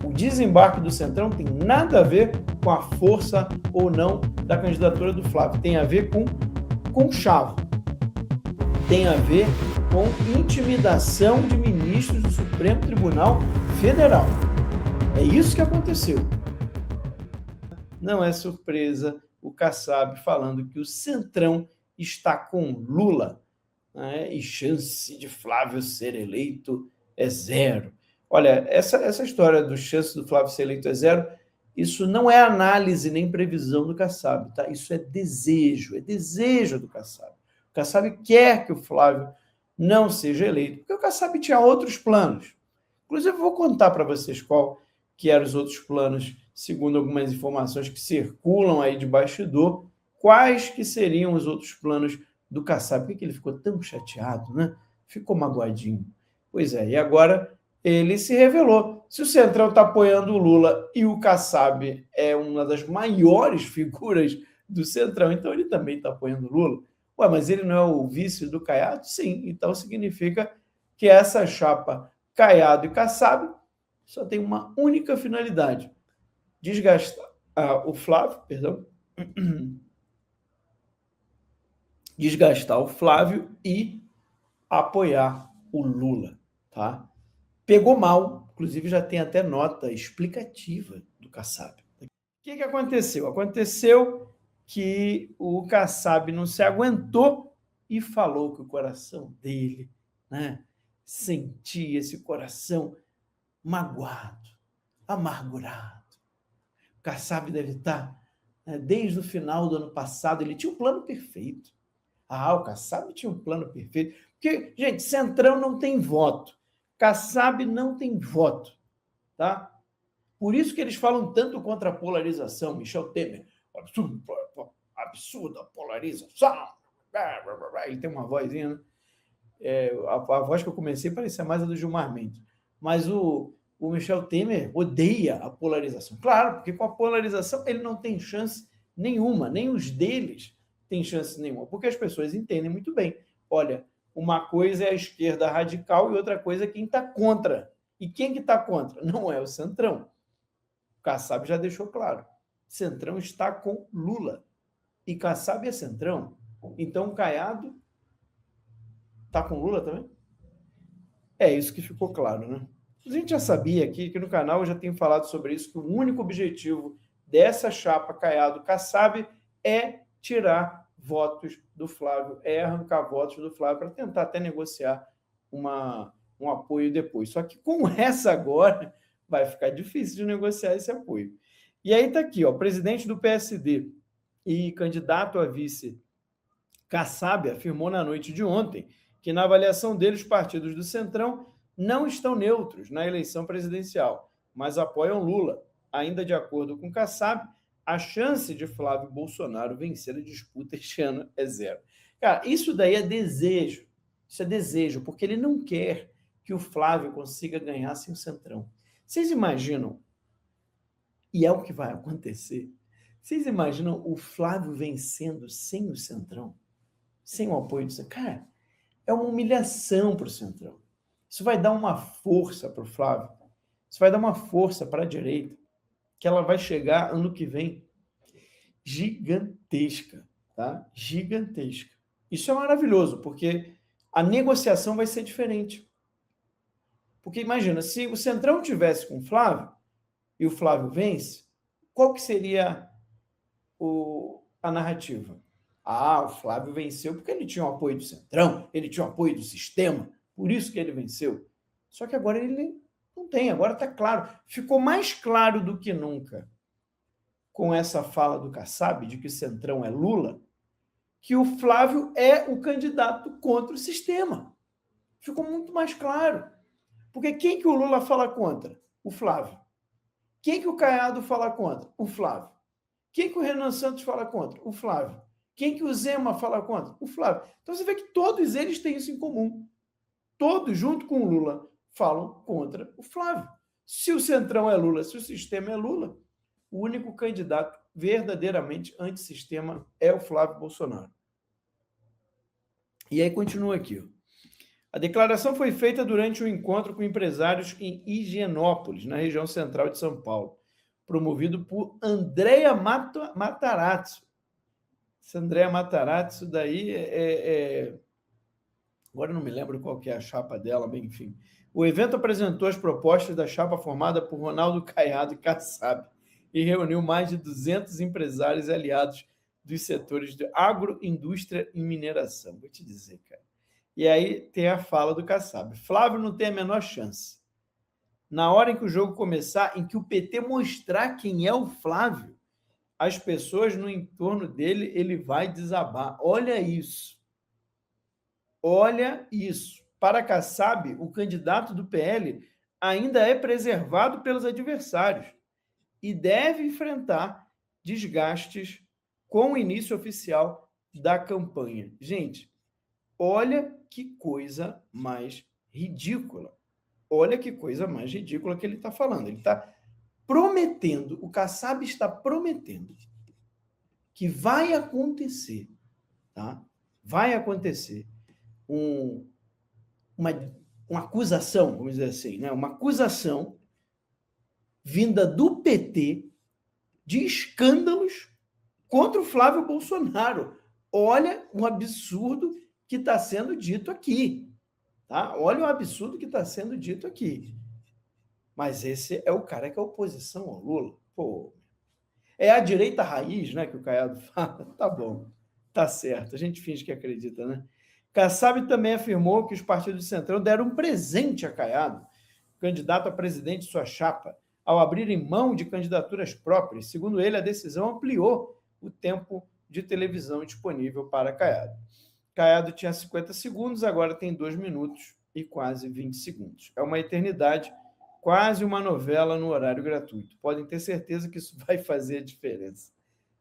O desembarque do Centrão tem nada a ver com a força ou não da candidatura do Flávio. Tem a ver com chave. Tem a ver com intimidação de ministros do Supremo Tribunal Federal. É isso que aconteceu. Não é surpresa o Kassab falando que o Centrão está com Lula, né? E chance de Flávio ser eleito é zero. Olha, essa história do chance do Flávio ser eleito é zero, isso não é análise nem previsão do Kassab, tá? Isso é desejo do Kassab. O Kassab quer que o Flávio não seja eleito, porque o Kassab tinha outros planos. Inclusive, eu vou contar para vocês qual que eram os outros planos, segundo algumas informações que circulam aí de bastidor, quais que seriam os outros planos do Kassab. Por que ele ficou tão chateado, né? Ficou magoadinho. Pois é, e agora ele se revelou. Se o Centrão está apoiando o Lula e o Kassab é uma das maiores figuras do Centrão, então ele também está apoiando o Lula. Ué, mas ele não é o vice do Caiado? Sim, então significa que essa chapa Caiado e Kassab só tem uma única finalidade: desgastar o Flávio, desgastar o Flávio e apoiar o Lula, tá? Pegou mal, inclusive já tem até nota explicativa do Kassab. O que aconteceu? Aconteceu que o Kassab não se aguentou e falou que o coração dele, né, sentia esse coração magoado, amargurado. O Kassab deve estar, né, desde o final do ano passado, ele tinha um plano perfeito. O Kassab tinha um plano perfeito. Porque, gente, Centrão não tem voto. Kassab não tem voto, tá? Por isso que eles falam tanto contra a polarização. Michel Temer, absurda polarização. Ele tem uma vozinha, né? A voz que eu comecei parecia mais a do Gilmar Mendes. Mas o Michel Temer odeia a polarização. Claro, porque com a polarização ele não tem chance nenhuma, nem os deles têm chance nenhuma, porque as pessoas entendem muito bem. Olha, uma coisa é a esquerda radical e outra coisa é quem está contra. E quem que está contra? Não é o Centrão. O Kassab já deixou claro. Centrão está com Lula. E Kassab é Centrão. Então o Caiado está com Lula também? É isso que ficou claro, né? A gente já sabia aqui, que no canal eu já tenho falado sobre isso, que o único objetivo dessa chapa Caiado-Kassab é tirar votos do Flávio, é arrancar votos do Flávio para tentar até negociar um apoio depois. Só que com essa agora vai ficar difícil de negociar esse apoio. E aí está aqui, ó, presidente do PSD e candidato a vice Kassab afirmou na noite de ontem que, na avaliação dele, os partidos do Centrão não estão neutros na eleição presidencial, mas apoiam Lula. Ainda de acordo com Kassab, a chance de Flávio Bolsonaro vencer a disputa este ano é zero. Cara, isso daí é desejo. Isso é desejo, porque ele não quer que o Flávio consiga ganhar sem o Centrão. Vocês imaginam, e é o que vai acontecer, vocês imaginam o Flávio vencendo sem o Centrão? Sem o apoio do Centrão? Cara, é uma humilhação para o Centrão. Isso vai dar uma força para o Flávio. Isso vai dar uma força para a direita, que ela vai chegar ano que vem gigantesca, tá? Gigantesca. Isso é maravilhoso, porque a negociação vai ser diferente. Porque imagina, se o Centrão tivesse com o Flávio e o Flávio vence, qual que seria a narrativa? O Flávio venceu porque ele tinha o apoio do Centrão, ele tinha o apoio do sistema, por isso que ele venceu. Só que agora ele não tem, agora está claro. Ficou mais claro do que nunca com essa fala do Kassab de que o Centrão é Lula, que o Flávio é o candidato contra o sistema. Ficou muito mais claro. Porque quem que o Lula fala contra? O Flávio. Quem que o Caiado fala contra? O Flávio. Quem que o Renan Santos fala contra? O Flávio. Quem que o Zema fala contra? O Flávio. Então você vê que todos eles têm isso em comum. Todos, junto com o Lula, falam contra o Flávio. Se o Centrão é Lula, se o sistema é Lula, o único candidato verdadeiramente antissistema é o Flávio Bolsonaro. E aí continua aqui. Ó. A declaração foi feita durante um encontro com empresários em Higienópolis, na região central de São Paulo, promovido por Andrea Matarazzo. Essa Andrea Matarazzo daí agora não me lembro qual que é a chapa dela, bem, enfim. O evento apresentou as propostas da chapa formada por Ronaldo Caiado e Kassab e reuniu mais de 200 empresários aliados dos setores de agroindústria e mineração. Vou te dizer, cara. E aí tem a fala do Kassab. Flávio não tem a menor chance. Na hora em que o jogo começar, em que o PT mostrar quem é o Flávio, as pessoas no entorno dele, ele vai desabar. Olha isso. Olha isso. Para Kassab, o candidato do PL ainda é preservado pelos adversários e deve enfrentar desgastes com o início oficial da campanha. Gente, olha que coisa mais ridícula. Olha que coisa mais ridícula que ele está falando. Ele está prometendo, o Kassab está prometendo que vai acontecer, tá? Vai acontecer uma acusação, vamos dizer assim, né? Uma acusação vinda do PT de escândalos contra o Flávio Bolsonaro. Olha um absurdo que está sendo dito aqui. Tá? Olha o absurdo que está sendo dito aqui. Mas esse é o cara que é oposição ao Lula. Pô, é a direita raiz, né, que o Caiado fala. Tá bom, tá certo. A gente finge que acredita, né? Kassab também afirmou que os partidos de Centrão deram um presente a Caiado, candidato a presidente de sua chapa, ao abrirem mão de candidaturas próprias. Segundo ele, a decisão ampliou o tempo de televisão disponível para Caiado. Caiado tinha 50 segundos, agora tem 2 minutos e quase 20 segundos. É uma eternidade, quase uma novela no horário gratuito. Podem ter certeza que isso vai fazer a diferença.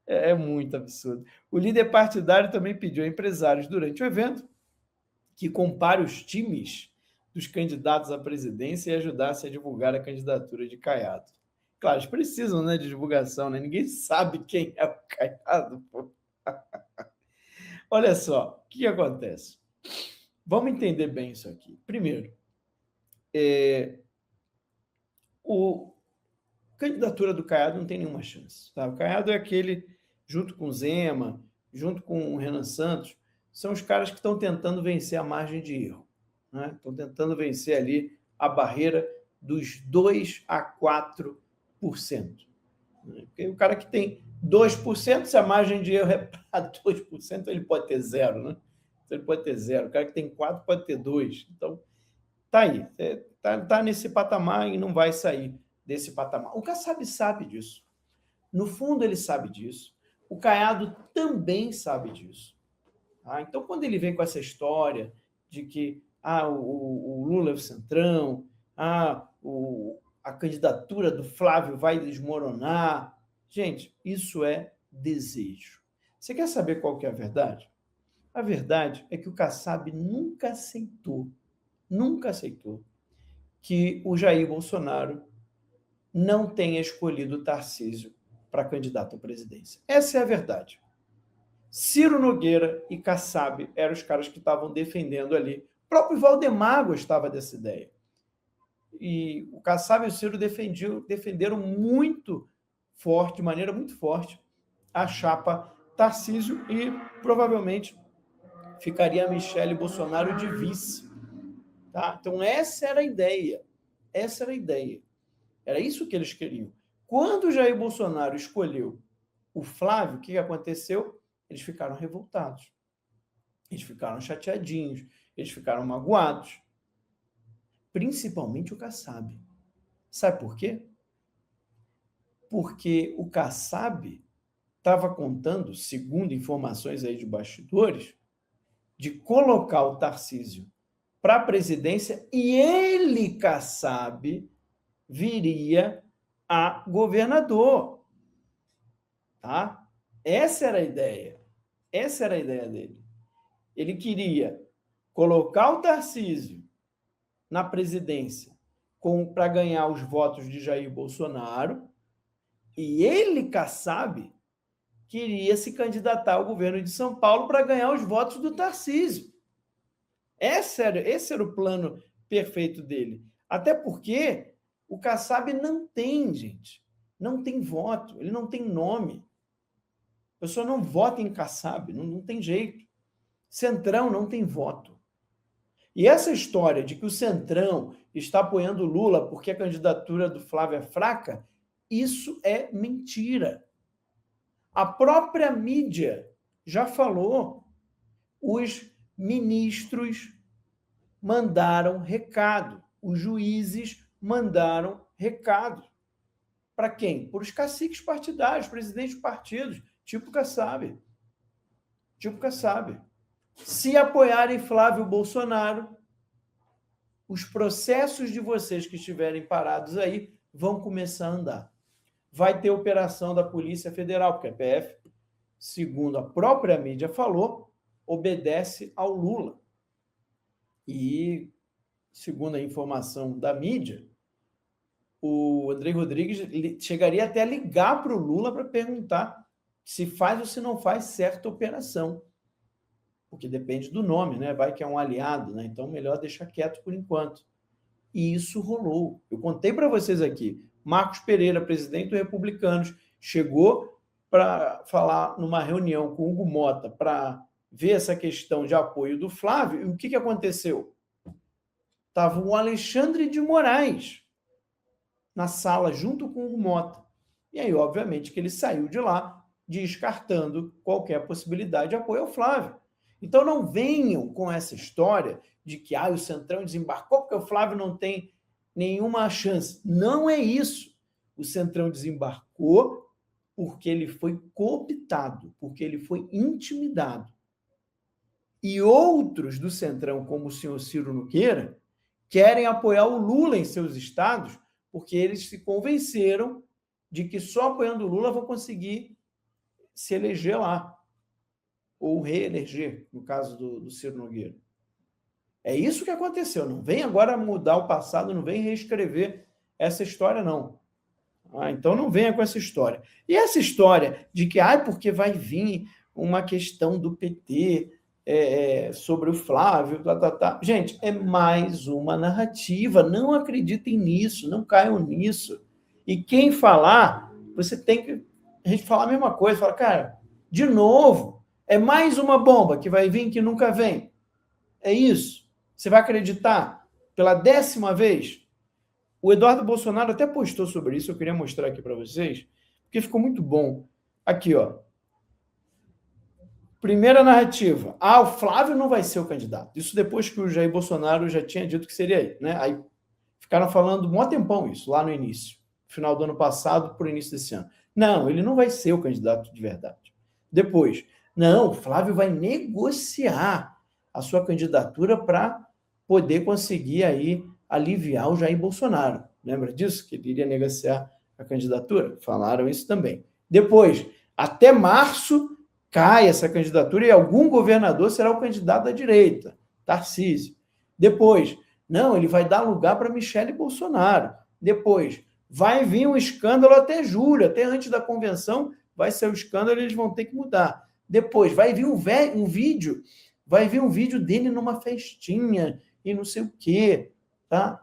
É muito absurdo. O líder partidário também pediu a empresários durante o evento que compare os times dos candidatos à presidência e ajudasse a divulgar a candidatura de Caiado. Claro, eles precisam, né, de divulgação, né? Ninguém sabe quem é o Caiado, pô. Olha só, o que acontece? Vamos entender bem isso aqui. Primeiro, a candidatura do Caiado não tem nenhuma chance. Tá? O Caiado é aquele, junto com o Zema, junto com o Renan Santos, são os caras que estão tentando vencer a margem de erro. Né? Estão tentando vencer ali a barreira dos 2% a 4%. Porque o cara que tem 2%, se a margem de erro é para 2%, ele pode ter 0, né? Então, ele pode ter 0. O cara que tem 4 pode ter 2. Então, tá aí. Tá nesse patamar e não vai sair desse patamar. O Kassab sabe disso. No fundo, ele sabe disso. O Caiado também sabe disso. Tá? Então, quando ele vem com essa história de que o Lula é o centrão, a candidatura do Flávio vai desmoronar. Gente, isso é desejo. Você quer saber qual que é a verdade? A verdade é que o Kassab nunca aceitou que o Jair Bolsonaro não tenha escolhido o Tarcísio para candidato à presidência. Essa é a verdade. Ciro Nogueira e Kassab eram os caras que estavam defendendo ali. O próprio Valdemar gostava dessa ideia. E o Kassab e o Ciro defenderam muito forte, de maneira muito forte, a chapa Tarcísio e provavelmente ficaria a Michele Bolsonaro de vice. Tá? Então, essa era a ideia. Essa era a ideia. Era isso que eles queriam. Quando o Jair Bolsonaro escolheu o Flávio, o que aconteceu? Eles ficaram revoltados. Eles ficaram chateadinhos. Eles ficaram magoados. Principalmente o Kassab. Sabe por quê? Porque o Kassab estava contando, segundo informações aí de bastidores, de colocar o Tarcísio para a presidência e ele, Kassab, viria a governador. Tá? Essa era a ideia. Essa era a ideia dele. Ele queria colocar o Tarcísio na presidência para ganhar os votos de Jair Bolsonaro e ele, Kassab, queria se candidatar ao governo de São Paulo para ganhar os votos do Tarcísio. Esse era o plano perfeito dele. Até porque o Kassab não tem, gente, não tem voto, ele não tem nome. A pessoa não vota em Kassab, não tem jeito. Centrão não tem voto. E essa história de que o Centrão está apoiando o Lula porque a candidatura do Flávio é fraca, isso é mentira. A própria mídia já falou. Os ministros mandaram recado. Os juízes mandaram recado. Para quem? Para os caciques partidários, presidentes de partidos, tipo Kassab. Tipo Kassab. Se apoiarem Flávio Bolsonaro, os processos de vocês que estiverem parados aí vão começar a andar. Vai ter operação da Polícia Federal, porque a PF, segundo a própria mídia falou, obedece ao Lula. E, segundo a informação da mídia, o André Rodrigues chegaria até a ligar para o Lula para perguntar se faz ou se não faz certa operação. Porque depende do nome, né? Vai que é um aliado, né? Então, melhor deixar quieto por enquanto. E isso rolou. Eu contei para vocês aqui. Marcos Pereira, presidente do Republicanos, chegou para falar numa reunião com Hugo Mota para ver essa questão de apoio do Flávio. E o que aconteceu? Estava o Alexandre de Moraes na sala junto com o Hugo Mota. E aí, obviamente, que ele saiu de lá descartando qualquer possibilidade de apoio ao Flávio. Então, não venham com essa história de que o Centrão desembarcou porque o Flávio não tem nenhuma chance. Não é isso. O Centrão desembarcou porque ele foi cooptado, porque ele foi intimidado. E outros do Centrão, como o senhor Ciro Nogueira, querem apoiar o Lula em seus estados porque eles se convenceram de que só apoiando o Lula vão conseguir se eleger lá. Ou reeleger, no caso do Ciro Nogueira. É isso que aconteceu. Não vem agora mudar o passado, não vem reescrever essa história, não. Então não venha com essa história. E essa história de que, porque vai vir uma questão do PT sobre o Flávio, Gente, é mais uma narrativa. Não acreditem nisso, não caiam nisso. E quem falar, você tem que a gente falar a mesma coisa. Fala, cara, de novo, é mais uma bomba que vai vir que nunca vem. É isso. Você vai acreditar pela 10ª vez? O Eduardo Bolsonaro até postou sobre isso, eu queria mostrar aqui para vocês, porque ficou muito bom. Aqui, ó. Primeira narrativa. O Flávio não vai ser o candidato. Isso depois que o Jair Bolsonaro já tinha dito que seria ele, né? Aí ficaram falando um maior tempão isso, lá no início. Final do ano passado, por início desse ano. Não, ele não vai ser o candidato de verdade. Depois, não, o Flávio vai negociar a sua candidatura para poder conseguir aí aliviar o Jair Bolsonaro. Lembra disso? Que ele iria negociar a candidatura? Falaram isso também. Depois, até março, cai essa candidatura e algum governador será o candidato da direita, Tarcísio. Depois, não, ele vai dar lugar para Michele Bolsonaro. Depois, vai vir um escândalo até julho, até antes da convenção, vai ser o escândalo e eles vão ter que mudar. Depois, vai vir um vídeo dele numa festinha e não sei o quê, tá?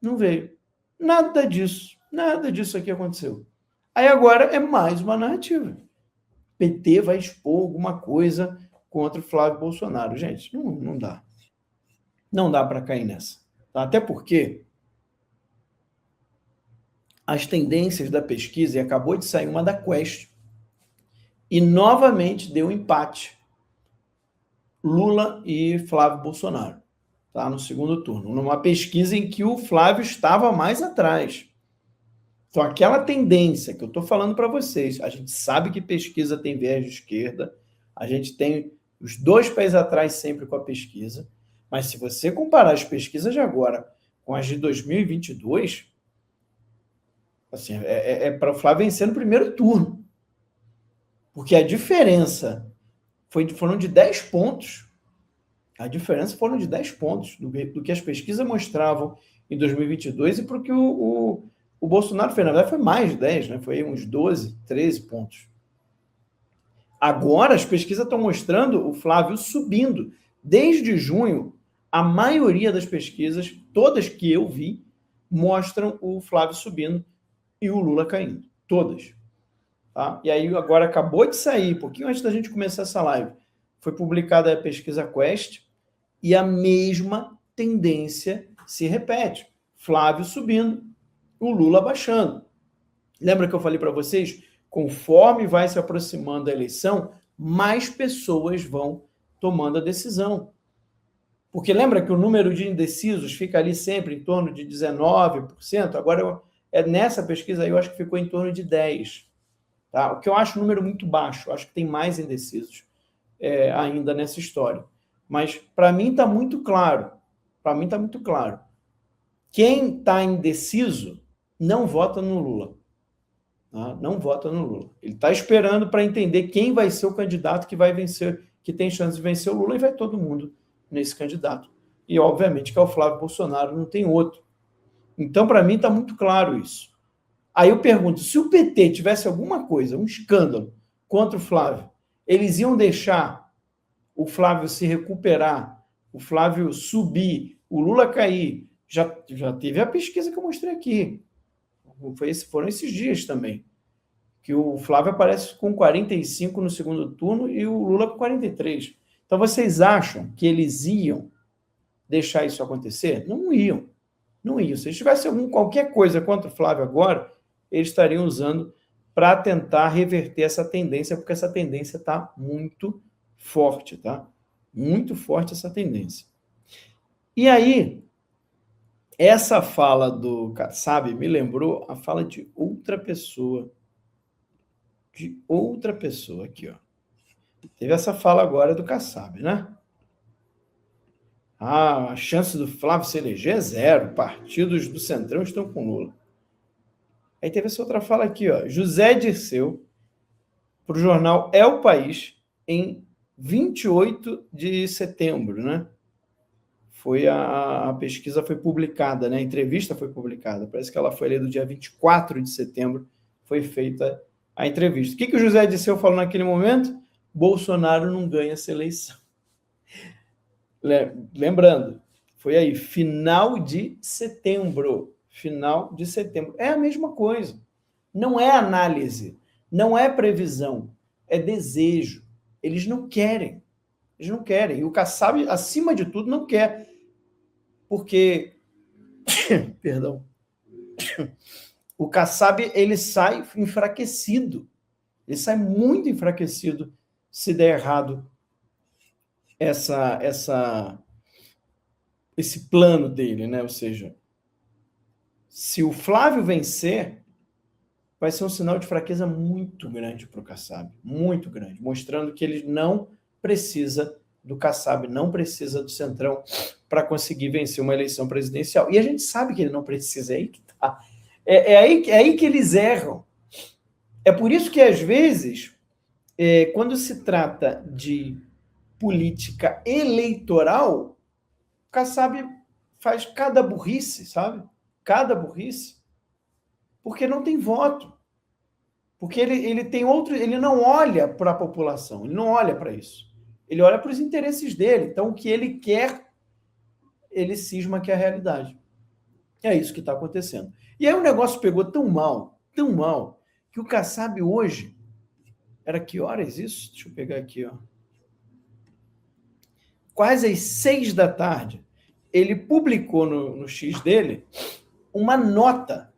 Não veio. Nada disso aqui aconteceu. Aí agora é mais uma narrativa. PT vai expor alguma coisa contra o Flávio Bolsonaro. Gente, não dá. Não dá para cair nessa. Tá? Até porque as tendências da pesquisa, e acabou de sair uma da Quest, e novamente deu empate. Lula e Flávio Bolsonaro, tá? No segundo turno. Numa pesquisa em que o Flávio estava mais atrás. Então, aquela tendência que eu estou falando para vocês, a gente sabe que pesquisa tem viés de esquerda, a gente tem os 2 pés atrás sempre com a pesquisa, mas se você comparar as pesquisas de agora com as de 2022, assim, é para o Flávio vencer no primeiro turno. Porque a diferença foram de 10 pontos. A diferença foram de 10 pontos do que as pesquisas mostravam em 2022 e para o que o Bolsonaro fez. Na verdade, foi mais de 10, né? Foi uns 12, 13 pontos. Agora, as pesquisas estão mostrando o Flávio subindo. Desde junho, A maioria das pesquisas, todas que eu vi, mostram o Flávio subindo e o Lula caindo. Todas. Tá? E aí agora acabou de sair, pouquinho antes da gente começar essa live, foi publicada a pesquisa Quest e a mesma tendência se repete. Flávio subindo, o Lula baixando. Lembra que eu falei para vocês? Conforme vai se aproximando a eleição, mais pessoas vão tomando a decisão. Porque lembra que o número de indecisos fica ali sempre em torno de 19%? Agora, nessa pesquisa aí, eu acho que ficou em torno de 10%. Tá? O que eu acho um número muito baixo. Eu acho que tem mais indecisos ainda nessa história. Mas, para mim, está muito claro. Para mim, está muito claro. Quem está indeciso não vota no Lula. Tá? Não vota no Lula. Ele está esperando para entender quem vai ser o candidato que vai vencer, que tem chance de vencer o Lula, e vai todo mundo nesse candidato. E, obviamente, que é o Flávio Bolsonaro, não tem outro. Então, para mim, está muito claro isso. Aí eu pergunto, se o PT tivesse alguma coisa, um escândalo contra o Flávio, eles iam deixar o Flávio se recuperar, o Flávio subir, o Lula cair? Já teve a pesquisa que eu mostrei aqui. Foram esses dias também. Que o Flávio aparece com 45 no segundo turno e o Lula com 43. Então, vocês acham que eles iam deixar isso acontecer? Não iam. Não iam. Se eles tivessem qualquer coisa contra o Flávio agora, eles estariam usando para tentar reverter essa tendência, porque essa tendência está muito forte, tá? Muito forte essa tendência. E aí, essa fala do Kassab me lembrou a fala de outra pessoa. De outra pessoa aqui, ó. Teve essa fala agora do Kassab, né? A chance do Flávio se eleger é zero. Partidos do Centrão estão com Lula. Aí teve essa outra fala aqui, ó. José Dirceu, para o jornal É o País, em 28 de setembro, né? A pesquisa foi publicada, né? A entrevista foi publicada. Parece que ela foi ali do dia 24 de setembro, foi feita a entrevista. O que o José Dirceu falou naquele momento? Bolsonaro não ganha essa eleição. Lembrando, foi aí, final de setembro. Final de setembro. É a mesma coisa. Não é análise, não é previsão, é desejo. Eles não querem. Eles não querem. E o Kassab, acima de tudo, não quer. Porque, perdão, o Kassab, ele sai enfraquecido. Ele sai muito enfraquecido se der errado esse plano dele, né? Ou seja, se o Flávio vencer, vai ser um sinal de fraqueza muito grande para o Kassab, muito grande, mostrando que ele não precisa do Kassab, não precisa do Centrão para conseguir vencer uma eleição presidencial. E a gente sabe que ele não precisa, é aí que tá. É aí que eles erram. É por isso que, às vezes, quando se trata de política eleitoral, o Kassab faz cada burrice, sabe? Cada burrice. Porque não tem voto. Porque ele tem outro. Ele não olha para a população, ele não olha para isso. Ele olha para os interesses dele. Então, o que ele quer, ele cisma que é a realidade. É isso que está acontecendo. E aí o negócio pegou tão mal, que o Kassab hoje. Era que horas isso? Deixa eu pegar aqui, ó. Quase às 6 da tarde, ele publicou no X dele uma nota,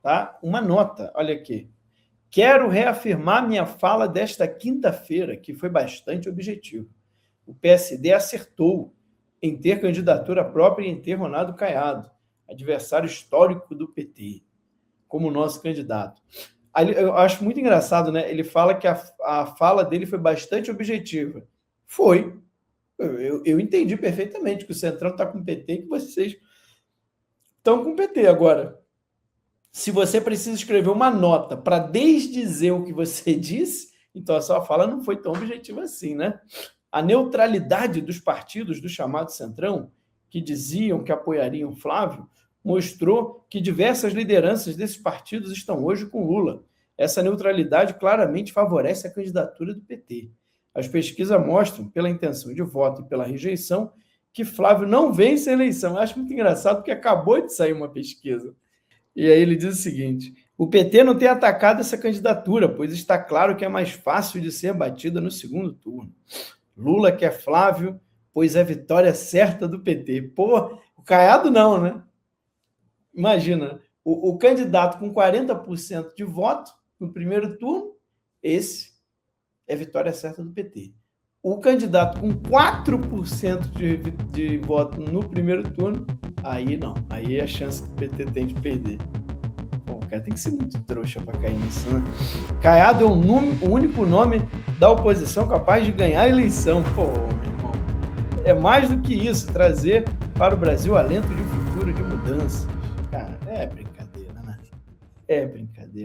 tá? Uma nota, olha aqui. Quero reafirmar minha fala desta quinta-feira, que foi bastante objetivo. O PSD acertou em ter candidatura própria e em ter Ronaldo Caiado, adversário histórico do PT, como nosso candidato. Eu acho muito engraçado, né? Ele fala que a fala dele foi bastante objetiva. Foi. Eu entendi perfeitamente que o Centrão está com o PT e que vocês estão com o PT. Agora, se você precisa escrever uma nota para desdizer o que você disse, então a sua fala não foi tão objetiva assim, né? A neutralidade dos partidos do chamado Centrão, que diziam que apoiariam Flávio, mostrou que diversas lideranças desses partidos estão hoje com Lula. Essa neutralidade claramente favorece a candidatura do PT. As pesquisas mostram, pela intenção de voto e pela rejeição, que Flávio não vence a eleição. Eu acho muito engraçado, porque acabou de sair uma pesquisa. E aí ele diz o seguinte: o PT não tem atacado essa candidatura, pois está claro que é mais fácil de ser batida no segundo turno. Lula quer Flávio, pois é vitória certa do PT. Pô, o Caiado não, né? Imagina, o candidato com 40% de voto no primeiro turno, esse é vitória certa do PT. O candidato com 4% de voto no primeiro turno, aí não. Aí é a chance que o PT tem de perder. Pô, o cara tem que ser muito trouxa para cair nisso, né? Caiado é o único nome da oposição capaz de ganhar a eleição. Pô, meu irmão. É mais do que isso, trazer para o Brasil alento de um futuro de mudança. Cara, é brincadeira, né? É brincadeira.